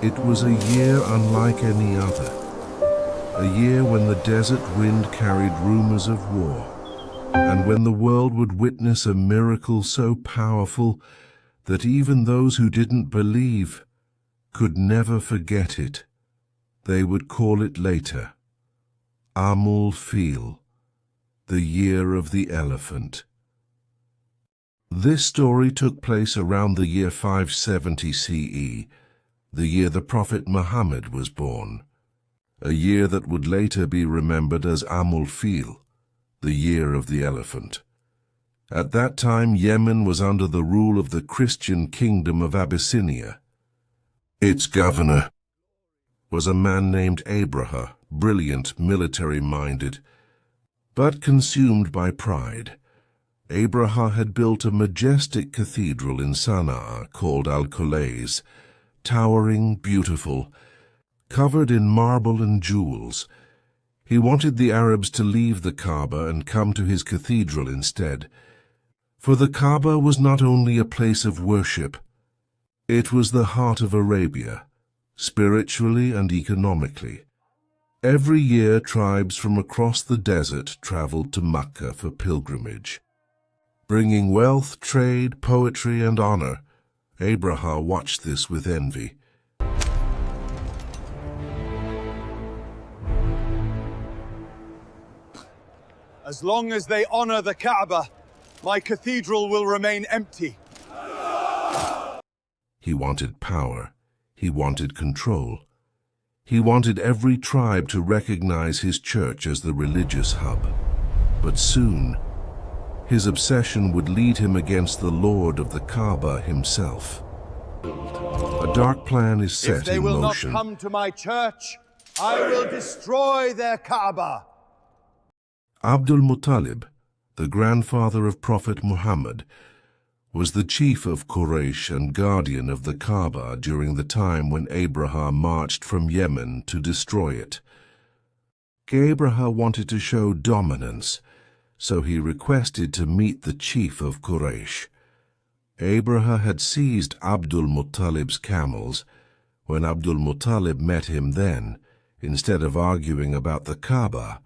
It was a year unlike any other, a year when the desert wind carried rumors of war, and when the world would witness a miracle so powerful that even those who didn't believe could never forget it. They would call it later Feel, the year of the elephant. This story took place around the year 570 CE, the year the Prophet Muhammad was born, a year that would later be remembered as Feel, the year of the elephant. At that time, Yemen was under the rule of the Christian kingdom of Abyssinia. Its governor was a man named Abraha, brilliant, military-minded, but consumed by pride. Abraha had built a majestic cathedral in Sana'a called Al-Kulays, towering, beautiful, covered in marble and jewels. He wanted the Arabs to leave the Kaaba and come to his cathedral instead. For the Kaaba was not only a place of worship, it was the heart of Arabia, spiritually and economically. Every year, tribes from across the desert traveled to Mecca for pilgrimage. Bringing wealth, trade, poetry, and honor, Abraha watched this with envy. As long as they honor the Kaaba, my cathedral will remain empty. He wanted power. He wanted control. He wanted every tribe to recognize his church as the religious hub. But soon, his obsession would lead him against the Lord of the Kaaba himself. A dark plan is set in motion. If they will not come to my church, I will destroy their Kaaba. Abdul-Muttalib, the grandfather of Prophet Muhammad, was the chief of Quraysh and guardian of the Kaaba during the time when Abraha marched from Yemen to destroy it. Abraha wanted to show dominance, so he requested to meet the chief of Quraysh. Abraha had seized Abdul-Muttalib's camels. When Abdul-Muttalib met him then, instead of arguing about the Kaaba,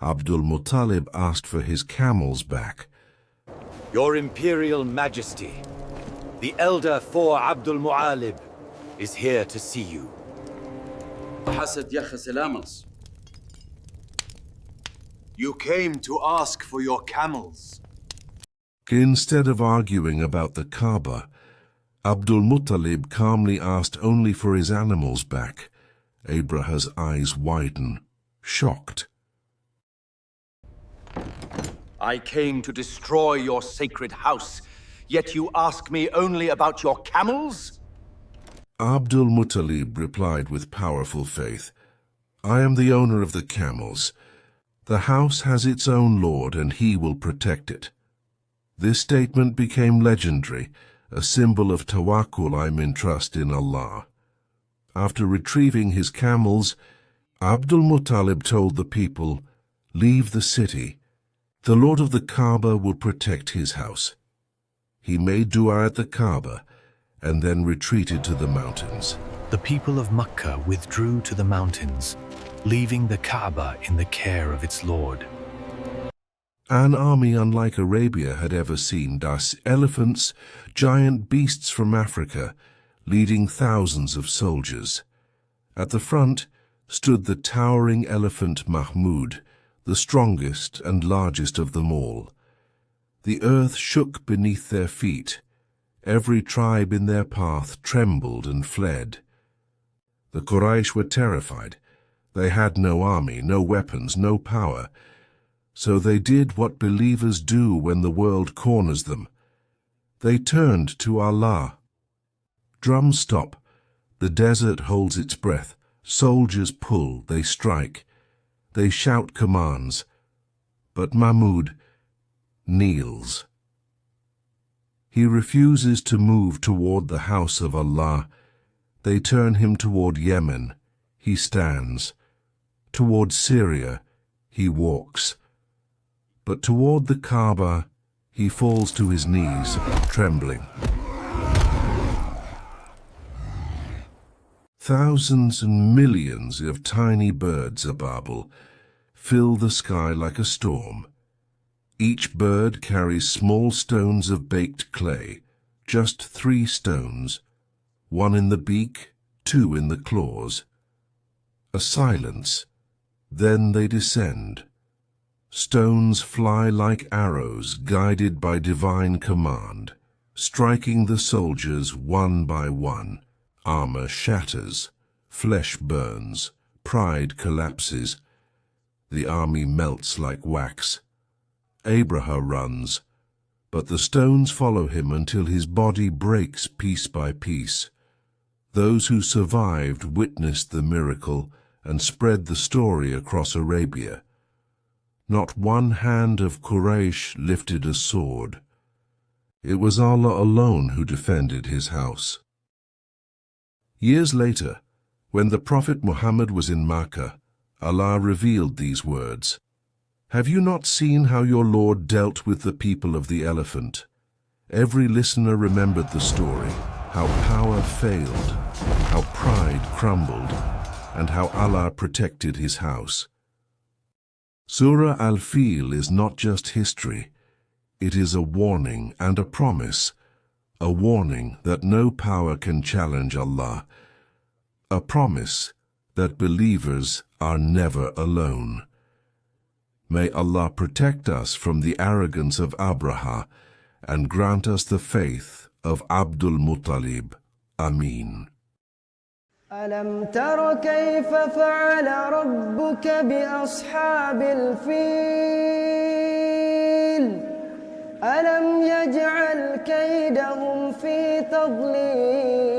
Abdul-Muttalib asked for his camels back. Your Imperial Majesty, the elder for Abdul-Muttalib is here to see you. You came to ask for your camels. Instead of arguing about the Kaaba, Abdul-Muttalib calmly asked only for his animals back. Abraha's eyes widen, shocked. I came to destroy your sacred house, yet you ask me only about your camels? Abdul-Muttalib replied with powerful faith, I am the owner of the camels. The house has its own lord, and he will protect it. This statement became legendary, a symbol of tawakkul, I'm in trust in Allah. After retrieving his camels, Abdul-Muttalib told the people, leave the city. The Lord of the Kaaba will protect his house. He made dua at the Kaaba and then retreated to the mountains. The people of Mecca withdrew to the mountains, leaving the Kaaba in the care of its Lord. An army unlike Arabia had ever seen, elephants, giant beasts from Africa, leading thousands of soldiers. At the front stood the towering elephant Mahmud, the strongest and largest of them all. The earth shook beneath their feet. Every tribe in their path trembled and fled. The Quraysh were terrified. They had no army, no weapons, no power. So they did what believers do when the world corners them. They turned to Allah. Drums stop. The desert holds its breath. Soldiers pull, they strike. They shout commands, but Mahmud kneels. He refuses to move toward the house of Allah. They turn him toward Yemen. He stands. Toward Syria, he walks. But toward the Kaaba, he falls to his knees, trembling. Thousands and millions of tiny birds, Ababil, fill the sky like a storm. Each bird carries small stones of baked clay, just 3 stones, 1 in the beak, 2 in the claws. A silence, then they descend. Stones fly like arrows guided by divine command, striking the soldiers one by one. Armor shatters, flesh burns, pride collapses. The army melts like wax. Abraha runs, but the stones follow him until his body breaks piece by piece. Those who survived witnessed the miracle and spread the story across Arabia. Not one hand of Quraysh lifted a sword. It was Allah alone who defended his house. Years later, when the Prophet Muhammad was in Makkah, Allah revealed these words. Have you not seen how your Lord dealt with the people of the elephant? Every listener remembered the story, how power failed, how pride crumbled, and how Allah protected his house. Surah Al-Feel is not just history. It is a warning and a promise, a warning that no power can challenge Allah, a promise that believers are never alone. May Allah protect us from the arrogance of Abraha and grant us the faith of Abdul-Muttalib. Ameen. ألم تر كيف فعل ربك بأصحاب الفيل ألم يجعل كيدهم في تضليل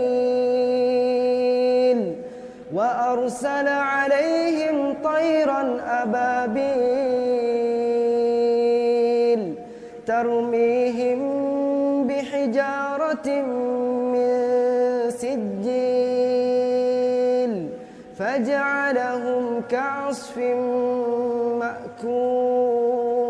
وأرسل عليهم طيرا أبابيل ترميهم بحجارة من سجيل فجعلهم كعصف مأكول